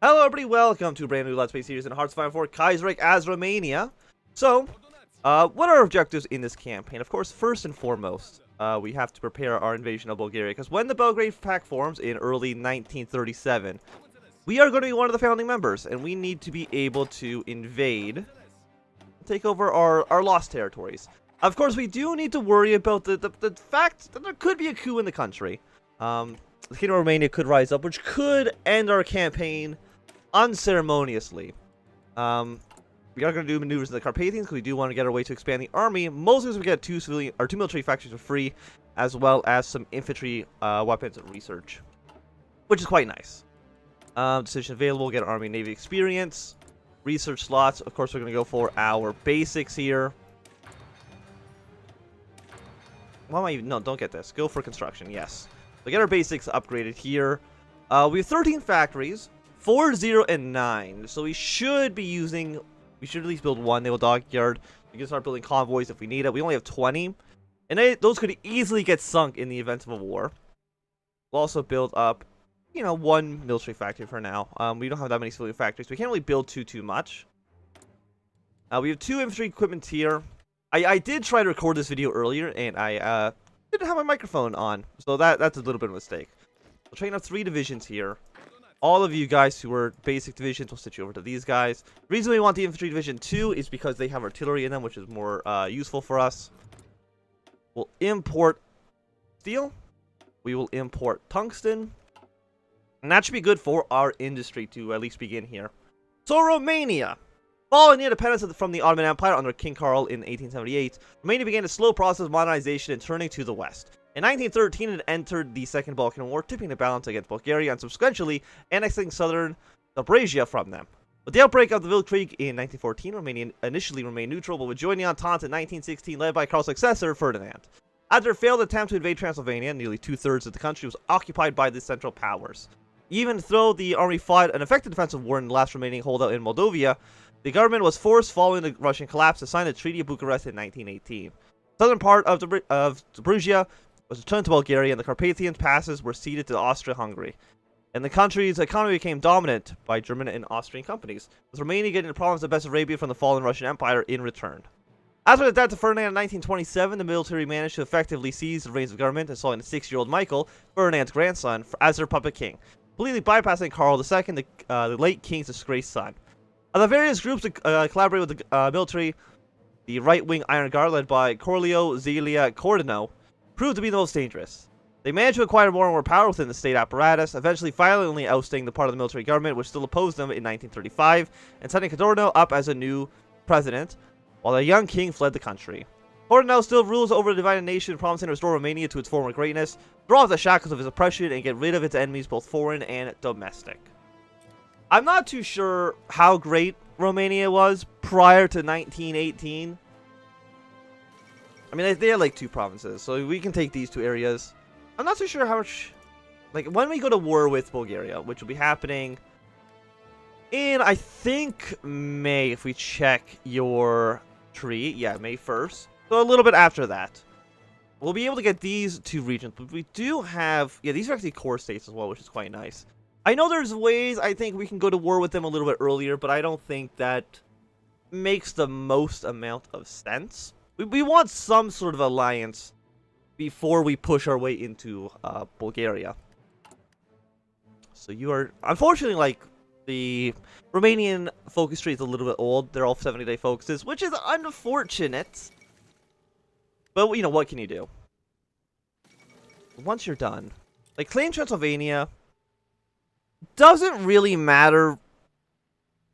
Hello everybody, welcome to a brand new Let's Play series in Hearts of Iron IV Kaiserreich Romania. So, what are our objectives in this campaign? Of course, first and foremost, we have to prepare our invasion of Bulgaria, because when the Belgrade Pact forms in early 1937, we are going to be one of the founding members, and we need to be able to invade, take over our lost territories. Of course, we do need to worry about the fact that there could be a coup in the country. The Kingdom of Romania could rise up, which could end our campaign unceremoniously. We are going to do maneuvers in the Carpathians because we do want to get our way to expand the army. Mostly because we get two military factories for free, as well as some infantry weapons and research, which is quite nice. Decision available, get army and navy experience, research slots. Of course, we're going to go for our basics here. Why am I even? No, don't get this. Go for construction. Yes. So get our basics upgraded here. We have 13 factories. 4, 0, and 9. So we should be using... We should at least build one naval dockyard. We can start building convoys if we need it. We only have 20. And those could easily get sunk in the event of a war. We'll also build up, one military factory for now. We don't have that many civilian factories. So we can't really build too much. We have 2 infantry equipment here. I did try to record this video earlier, and I didn't have my microphone on. So that's a little bit of a mistake. We'll train up 3 divisions here. All of you guys who are basic divisions, we'll switch you over to these guys. The reason we want the infantry division 2 is because they have artillery in them, which is more useful for us. We'll import steel. We will import tungsten. And that should be good for our industry to at least begin here. So Romania. Following the independence from the Ottoman Empire under King Carl in 1878, Romania began a slow process of modernization and turning to the west. In 1913, it entered the Second Balkan War, tipping the balance against Bulgaria and subsequently annexing southern Zaporizhia from them. With the outbreak of the Krieg in 1914, Romania initially remained neutral, but would join the Entente in 1916, led by Karl's successor, Ferdinand. After a failed attempt to invade Transylvania, nearly 2/3 of the country was occupied by the Central Powers. Even though the army fought an effective defensive war in the last remaining holdout in Moldavia, the government was forced, following the Russian collapse, to sign the Treaty of Bucharest in 1918. The southern part of Zaporizhia was returned to Bulgaria, and the Carpathian passes were ceded to Austria-Hungary. And the country's economy became dominant by German and Austrian companies, with Romania getting the province of Bessarabia from the fallen Russian Empire in return. After the death of Ferdinand in 1927, the military managed to effectively seize the reins of government, installing the 6-year-old Michael, Ferdinand's grandson, as their puppet king, completely bypassing Karl II, the late king's disgraced son. The various groups that collaborate with the military, the right-wing Iron Guard, led by Corleo Zelia Cordano, proved to be the most dangerous. They managed to acquire more and more power within the state apparatus, eventually violently ousting the part of the military government which still opposed them in 1935, and setting Cordano up as a new president, while the young king fled the country. Cordano still rules over the divided nation, promising to restore Romania to its former greatness, draw off the shackles of his oppression, and get rid of its enemies, both foreign and domestic. I'm not too sure how great Romania was prior to 1918. I mean, they had like 2 provinces, so we can take these 2 areas. I'm not too sure how much... Like, when we go to war with Bulgaria, which will be happening in, I think, May, if we check your tree. Yeah, May 1st. So a little bit after that. We'll be able to get these 2 regions, but we do have... Yeah, these are actually core states as well, which is quite nice. I know there's ways I think we can go to war with them a little bit earlier, but I don't think that makes the most amount of sense. We want some sort of alliance before we push our way into Bulgaria. So you are... Unfortunately, like, the Romanian focus tree is a little bit old. They're all 70-day focuses, which is unfortunate. But, what can you do? Once you're done. Like, claim Transylvania doesn't really matter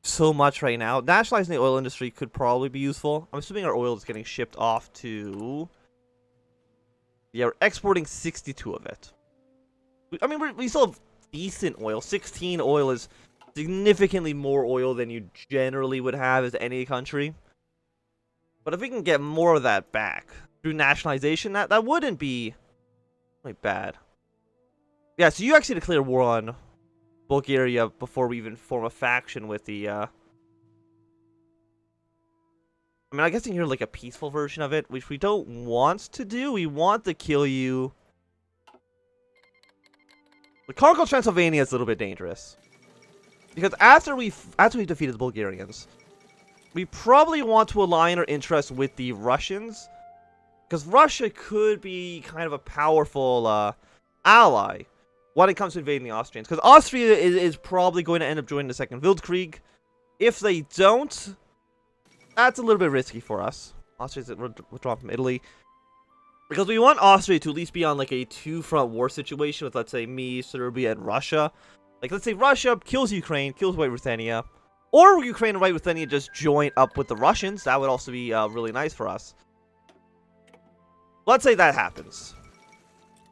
so much right now. Nationalizing the oil industry could probably be useful. I'm assuming our oil is getting shipped off to... Yeah, we're exporting 62 of it. I mean, we still have decent oil. 16 oil is significantly more oil than you generally would have as any country. But if we can get more of that back through nationalization, that wouldn't be really bad. Yeah, so you actually declare war on Bulgaria before we even form a faction with the I mean, I guess you're like a peaceful version of it, which we don't want to do. We want to kill you. The Conquer Transylvania is a little bit dangerous. Because after we defeated the Bulgarians, we probably want to align our interests with the Russians, because Russia could be kind of a powerful ally when it comes to invading the Austrians. Because Austria is probably going to end up joining the Second Weltkrieg. If they don't, that's a little bit risky for us. Austria's withdrawn from Italy. Because we want Austria to at least be on like a two-front war situation with, let's say, me, Serbia, and Russia. Like, let's say Russia kills Ukraine, kills White Ruthenia. Or Ukraine and White Ruthenia just join up with the Russians. That would also be really nice for us. Let's say that happens.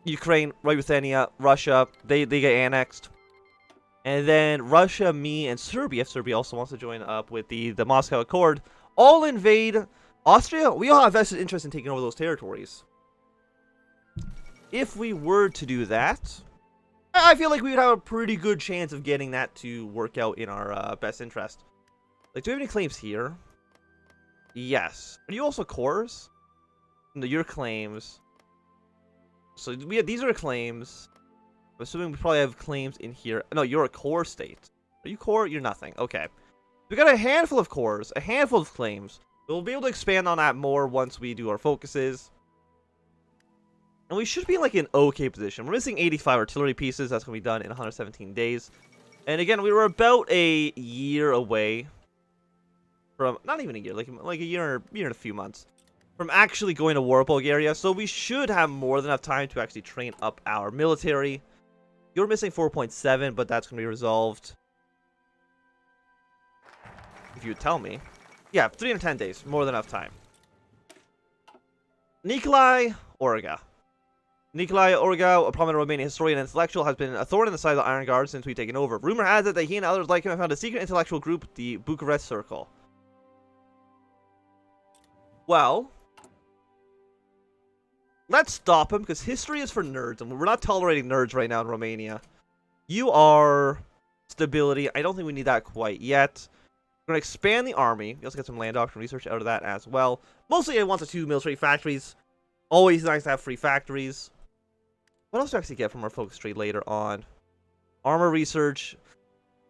Ukraine, White Ruthenia, Russia, they get annexed. And then Russia, me, and Serbia, if Serbia also wants to join up with the Moscow Accord, all invade Austria. We all have vested interest in taking over those territories. If we were to do that, I feel like we would have a pretty good chance of getting that to work out in our best interest. Like, do we have any claims here? Yes. Are you also cores? No, your claims. So these are claims. I'm assuming we probably have claims in here. No, you're a core state. Are you core? You're nothing. Okay. We got a handful of cores, a handful of claims. We'll be able to expand on that more once we do our focuses. And we should be in like an okay position. We're missing 85 artillery pieces. That's going to be done in 117 days. And again, we were about a year away from, not even a year, like a year and a few months from actually going to war with Bulgaria. So we should have more than enough time to actually train up our military. You're missing 4.7, but that's going to be resolved. If you would tell me. Yeah, 310 days. More than enough time. Nikolai Orga. Nikolai Orga, a prominent Romanian historian and intellectual, has been a thorn in the side of the Iron Guard since we've taken over. Rumor has it that he and others like him have found a secret intellectual group, the Bucharest Circle. Well, let's stop him, because history is for nerds, and we're not tolerating nerds right now in Romania. You are stability. I don't think we need that quite yet. We're going to expand the army. We also get some land doctrine research out of that as well. Mostly I want the 2 military factories. Always nice to have free factories. What else do I actually get from our focus tree later on? Armor research.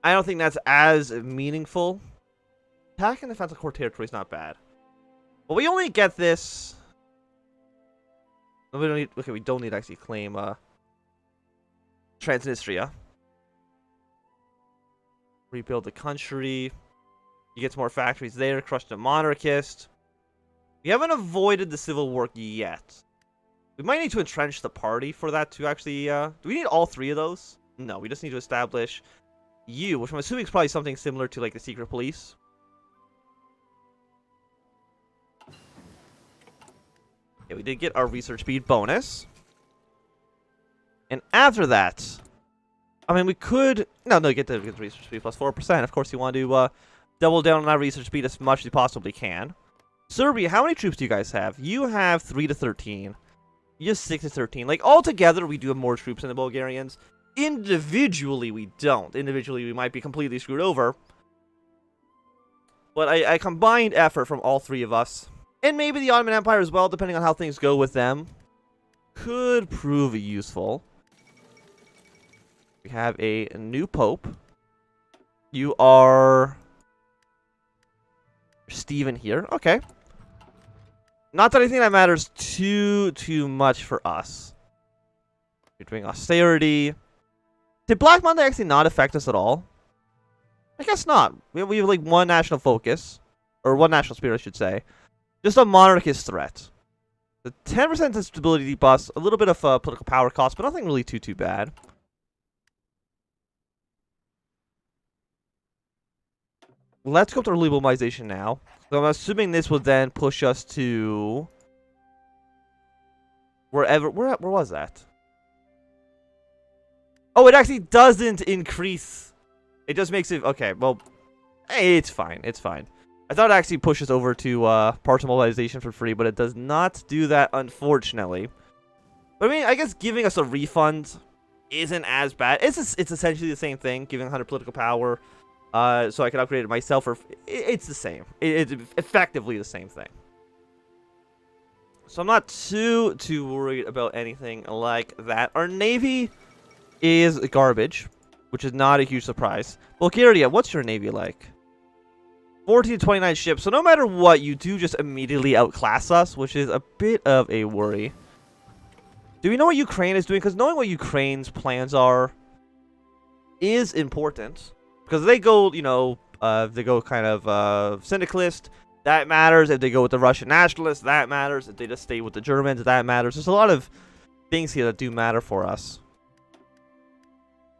I don't think that's as meaningful. Attack and defensive core territory is not bad. But we only get this. We don't need. Okay, we don't need to actually claim Transnistria. Rebuild the country. You get some more factories there. Crush the monarchist. We haven't avoided the civil war yet. We might need to entrench the party for that to actually... do we need all 3 of those? No, we just need to establish you, which I'm assuming is probably something similar to like the secret police. Yeah, we did get our research speed bonus. And after that... I mean, we could... No, get the research speed plus 4%. Of course, you want to double down on that research speed as much as you possibly can. Serbia, how many troops do you guys have? You have 3 to 13. You have 6 to 13. Like, altogether, we do have more troops than the Bulgarians. Individually, we don't. Individually, we might be completely screwed over. But a combined effort from all 3 of us, and maybe the Ottoman Empire as well, depending on how things go with them, could prove useful. We have a new pope. You are... Stephen here. Okay. Not that I think that matters too much for us. We're doing austerity. Did Black Monday actually not affect us at all? I guess not. We have like 1 national focus. Or 1 national spirit, I should say. Just a monarchist threat. The 10% instability debuffs, a little bit of political power cost, but nothing really too bad. Let's go up to early mobilization now. So I'm assuming this will then push us to wherever. Where was that? Oh, it actually doesn't increase. It just makes it okay. Well, hey, it's fine. It's fine. I thought it actually pushes over to partial mobilization for free, but it does not do that, unfortunately. But I mean, I guess giving us a refund isn't as bad. It's essentially the same thing, giving 100 political power. So I can upgrade it myself, or it's the same. It's effectively the same thing. So I'm not too worried about anything like that. Our navy is garbage. which is not a huge surprise. Bulgaria, what's your navy like? 14 to 29 ships, so no matter what, you do just immediately outclass us, which is a bit of a worry. Do we know what Ukraine is doing? Because knowing what Ukraine's plans are is important. Because they go, you know, if they go kind of syndicalist, that matters. If they go with the Russian nationalists, that matters. If they just stay with the Germans, that matters. There's a lot of things here that do matter for us.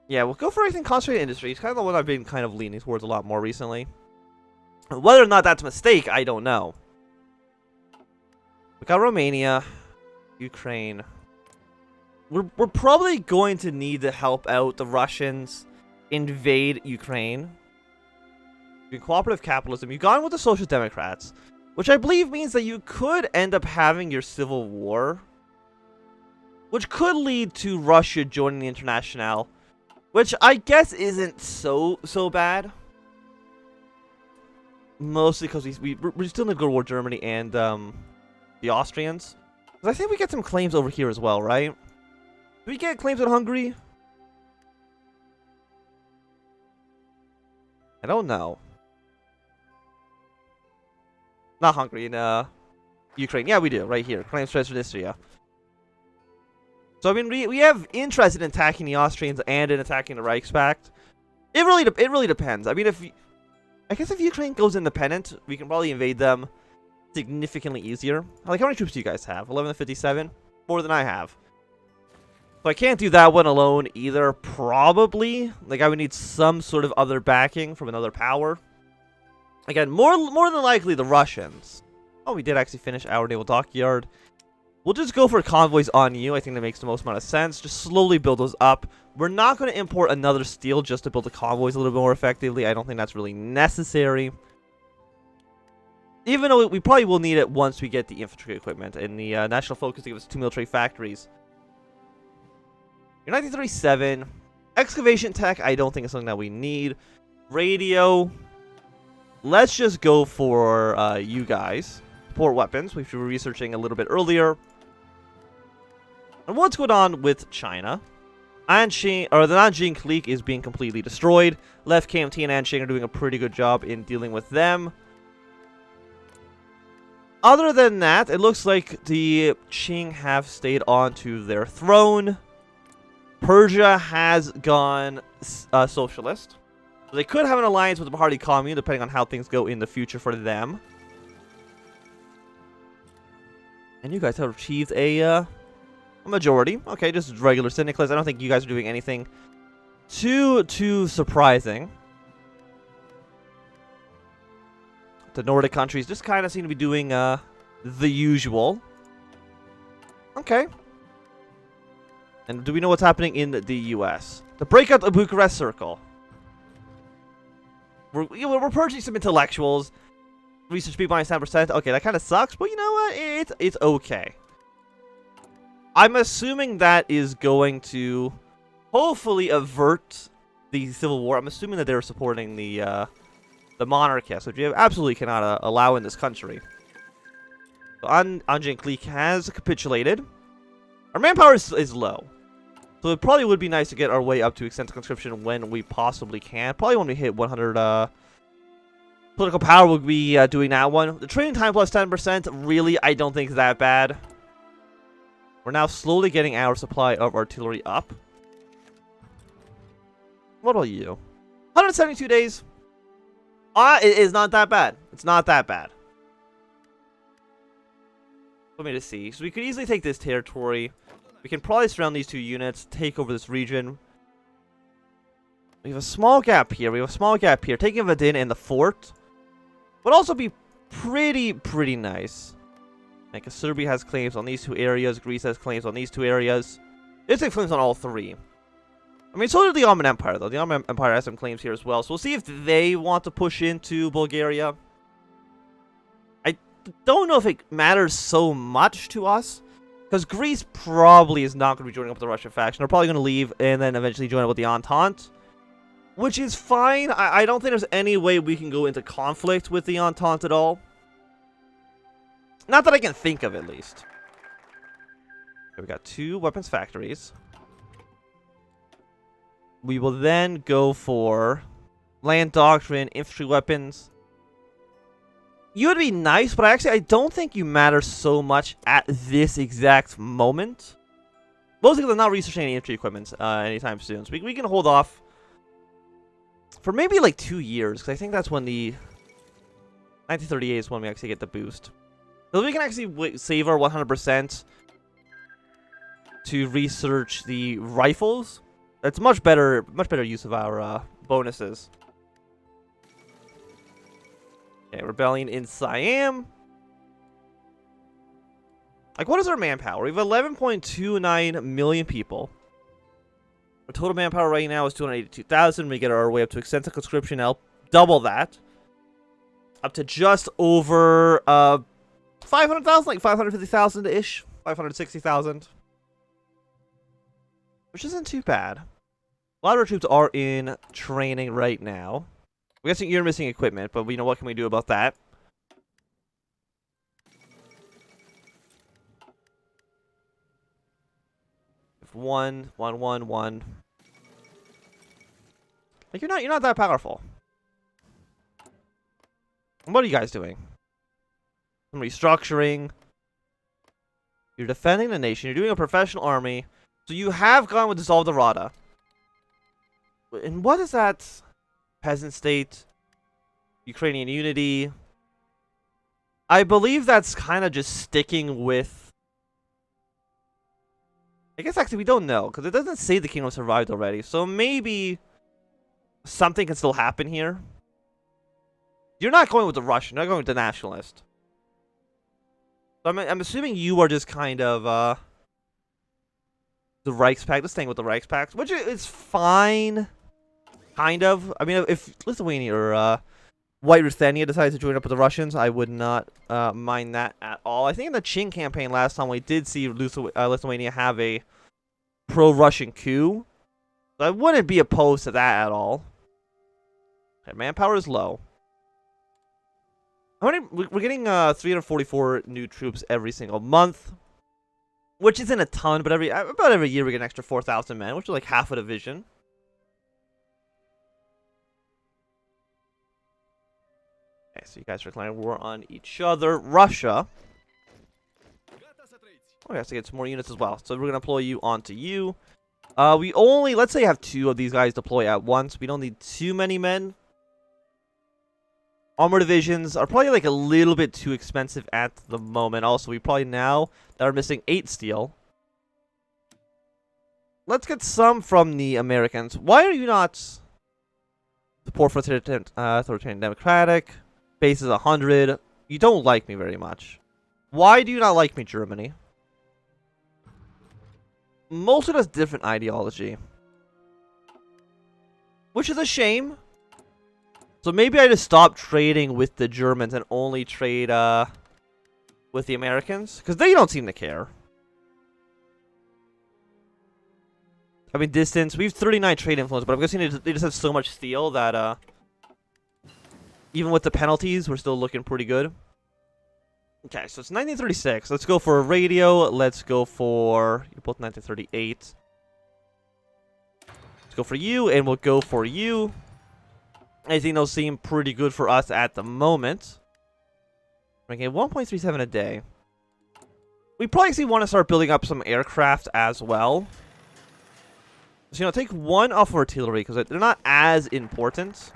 Yeah, we'll go for anything concentrated industry. It's kind of the one I've been kind of leaning towards a lot more recently. Whether or not that's a mistake, I don't know. We got Romania, Ukraine. We're probably going to need to help out the Russians invade Ukraine. In cooperative capitalism, you've gone with the Social Democrats, which I believe means that you could end up having your civil war, which could lead to Russia joining the Internationale, which I guess isn't so bad. Mostly because we're still in a good war with Germany and the Austrians. Because I think we get some claims over here as well, right? Do we get claims in Hungary? I don't know. Not Hungary, in Ukraine. Yeah, we do, right here. Claims Transnistria. So I mean, we have interest in attacking the Austrians and in attacking the Reichspakt. It really depends. I mean, I guess if Ukraine goes independent, we can probably invade them significantly easier. Like, how many troops do you guys have? 11 to 57? More than I have. So I can't do that one alone either, probably. Like, I would need some sort of other backing from another power. Again, more than likely the Russians. Oh, we did actually finish our naval dockyard. We'll just go for convoys on you. I think that makes the most amount of sense. Just slowly build those up. We're not going to import another steel just to build the convoys a little bit more effectively. I don't think that's really necessary. Even though we probably will need it once we get the infantry equipment and the national focus to give us 2 military factories. Your 1937. Excavation tech, I don't think is something that we need. Radio. Let's just go for you guys. Support weapons, which we were researching a little bit earlier. And what's going on with China? Anqing, or the Nanjing clique is being completely destroyed. Left KMT and Anqing are doing a pretty good job in dealing with them. Other than that, it looks like the Qing have stayed on to their throne. Persia has gone socialist. So they could have an alliance with the Bahari Commune, depending on how things go in the future for them. And you guys have achieved a majority. Okay, just regular syndicalists. I don't think you guys are doing anything too surprising. The Nordic countries just kind of seem to be doing the usual. Okay. And do we know what's happening in the US? The breakout of Bucharest Circle. We're purging some intellectuals. Research speed minus 10%. Okay, that kind of sucks, but you know what? It's okay. I'm assuming that is going to hopefully avert the civil war. I'm assuming that they're supporting the monarchists, which you absolutely cannot allow in this country. So Anjing clique has capitulated. Our manpower is low. So it probably would be nice to get our way up to extensive conscription when we possibly can. Probably when we hit 100 political power, we'll be doing that one. The training time plus 10%, really, I don't think is that bad. We're now slowly getting our supply of artillery up. What about you? 172 days. It is not that bad. It's not that bad. Let me just see. So we could easily take this territory. We can probably surround these 2 units, take over this region. We have a small gap here. We have a small gap here. Taking Vadin and the fort would also be pretty nice. Like, Serbia has claims on these 2 areas. Greece has claims on these 2 areas. It has claims on all 3. I mean, so did the Ottoman Empire, though. The Ottoman Empire has some claims here as well. So we'll see if they want to push into Bulgaria. I don't know if it matters so much to us. Because Greece probably is not going to be joining up with the Russian faction. They're probably going to leave and then eventually join up with the Entente. Which is fine. I don't think there's any way we can go into conflict with the Entente at all. Not that I can think of, at least. Okay, we got 2 weapons factories. We will then go for land doctrine, infantry weapons. You would be nice, but I don't think you matter so much at this exact moment. Mostly because I'm not researching any infantry equipment anytime soon. So we can hold off for maybe like 2 years, because I think that's when the 1938 is when we actually get the boost. So we can actually save our 100% to research the rifles. That's much better use of our bonuses. Okay, rebellion in Siam. Like, what is our manpower? We have 11.29 million people. Our total manpower right now is 282,000. We get our way up to extensive conscription. I'll double that. Up to just over 500,000, like 550,000-ish. 560,000. Which isn't too bad. A lot of our troops are in training right now. I'm guessing you're missing equipment, but you know, what can we do about that? If 1, 1, 1, 1. Like, you're not that powerful. What are you guys doing? Some restructuring. You're defending the nation. You're doing a professional army. So you have gone with Dissolve the Rada. And what is that? Peasant state. Ukrainian unity. I believe that's kind of just sticking with... I guess actually we don't know, because it doesn't say the kingdom survived already. So maybe something can still happen here. You're not going with the Russian. You're not going with the nationalist. So I'm assuming you are just kind of the Reichspakt. Just staying with the Reichspakt, which is fine. Kind of. I mean, if Lithuania or White Ruthenia decides to join up with the Russians, I would not mind that at all. I think in the Qing campaign last time, we did see Lithuania have a pro-Russian coup. So I wouldn't be opposed to that at all. Okay, manpower is low. We're getting 344 new troops every single month, which isn't a ton, but about every year we get an extra 4,000 men, which is like half a division. Okay, so you guys are declaring war on each other. Russia. Oh, we have to get some more units as well. So we're going to deploy you onto you. We only, let's say, have 2 of these guys deploy at once. We don't need too many men. Armor divisions are probably like a little bit too expensive at the moment. Also, we probably now that are missing 8 steel. Let's get some from the Americans. Why are you not support for authoritarian democratic? Base is 100. You don't like me very much. Why do you not like me, Germany? Most of us different ideology. Which is a shame. So maybe I just stop trading with the Germans and only trade with the Americans. Because they don't seem to care. I mean, distance. We have 39 trade influence, but I'm guessing they just have so much steel that even with the penalties, we're still looking pretty good. Okay, so it's 1936. Let's go for a radio. Let's go for... You're both 1938. Let's go for you, and we'll go for you. I think those seem pretty good for us at the moment. Okay, 1.37 a day. We probably actually want to start building up some aircraft as well. So, you know, take 1 off of artillery, because they're not as important.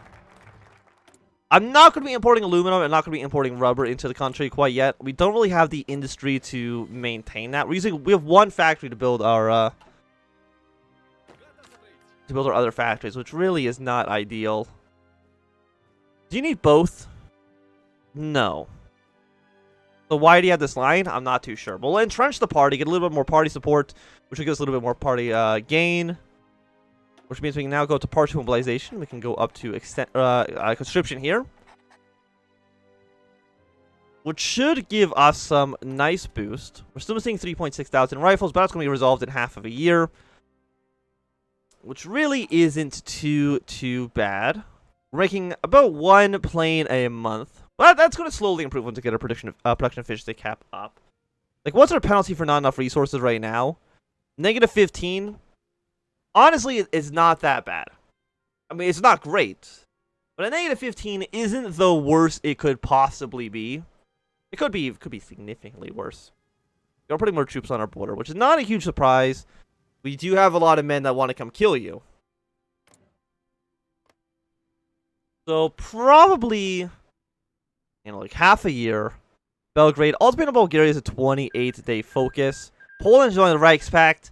I'm not going to be importing aluminum. I'm not going to be importing rubber into the country quite yet. We don't really have the industry to maintain that. We have 1 factory to build our other factories, which really is not ideal. Do you need both? No. So why do you have this line? I'm not too sure. But we'll entrench the party, get a little bit more party support, which will give us a little bit more party gain. Which means we can now go to partial mobilization. We can go up to conscription here. Which should give us some nice boost. We're still missing 3,600 rifles, but that's going to be resolved in half of a year. Which really isn't too bad. We're making about 1 plane a month. But that's going to slowly improve once we get our production efficiency cap up. Like, what's our penalty for not enough resources right now? -15. Honestly, it's not that bad. I mean, it's not great. But a negative 15 isn't the worst it could possibly be. It could be significantly worse. We're putting more troops on our border, which is not a huge surprise. We do have a lot of men that want to come kill you. So probably, like half a year. Belgrade. Ultimatum Bulgaria is a 28-day focus. Poland joined the Reichspakt.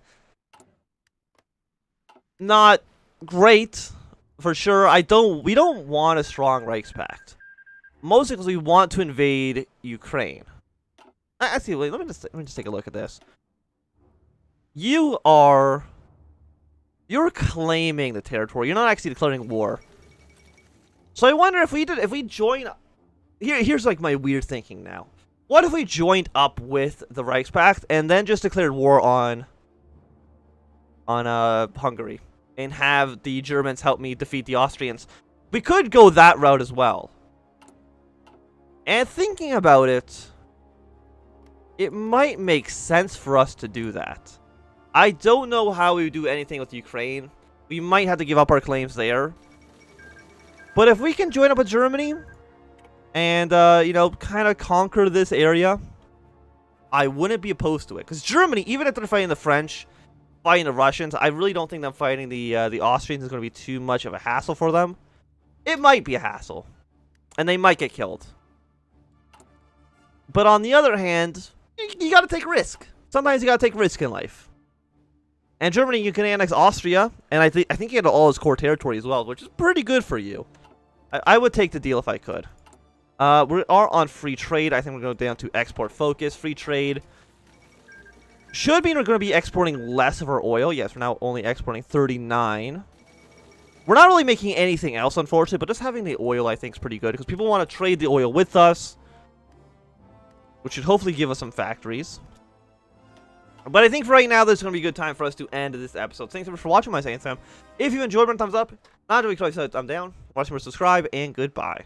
Not great, for sure. We don't want a strong Reichspakt. Mostly because we want to invade Ukraine. Actually, wait, let me just take a look at this. You're claiming the territory. You're not actually declaring war. So I wonder if we join. Here's like my weird thinking now. What if we joined up with the Reichspakt and then just declared war on Hungary and have the Germans help me defeat the Austrians? We could go that route as well. And thinking about it, it might make sense for us to do that. I don't know how we would do anything with Ukraine. We might have to give up our claims there. But if we can join up with Germany and, kind of conquer this area, I wouldn't be opposed to it. Because Germany, even if they're fighting the French, fighting the Russians, I really don't think them fighting the Austrians is going to be too much of a hassle for them. It might be a hassle. And they might get killed. But on the other hand, you got to take risk. Sometimes you got to take risk in life. And Germany, you can annex Austria, and I think you get all its core territory as well, which is pretty good for you. I would take the deal if I could. We are on free trade. I think we're going to go down to export focus. Free trade should mean we're going to be exporting less of our oil. Yes, we're now only exporting 39. We're not really making anything else, unfortunately, but just having the oil, I think, is pretty good because people want to trade the oil with us, which should hopefully give us some factories. But I think for right now, this is going to be a good time for us to end this episode. Thanks so much for watching my Science Fam. If you enjoyed, run a thumbs up. Not doing so, thumbs down. Watch more, subscribe, and goodbye.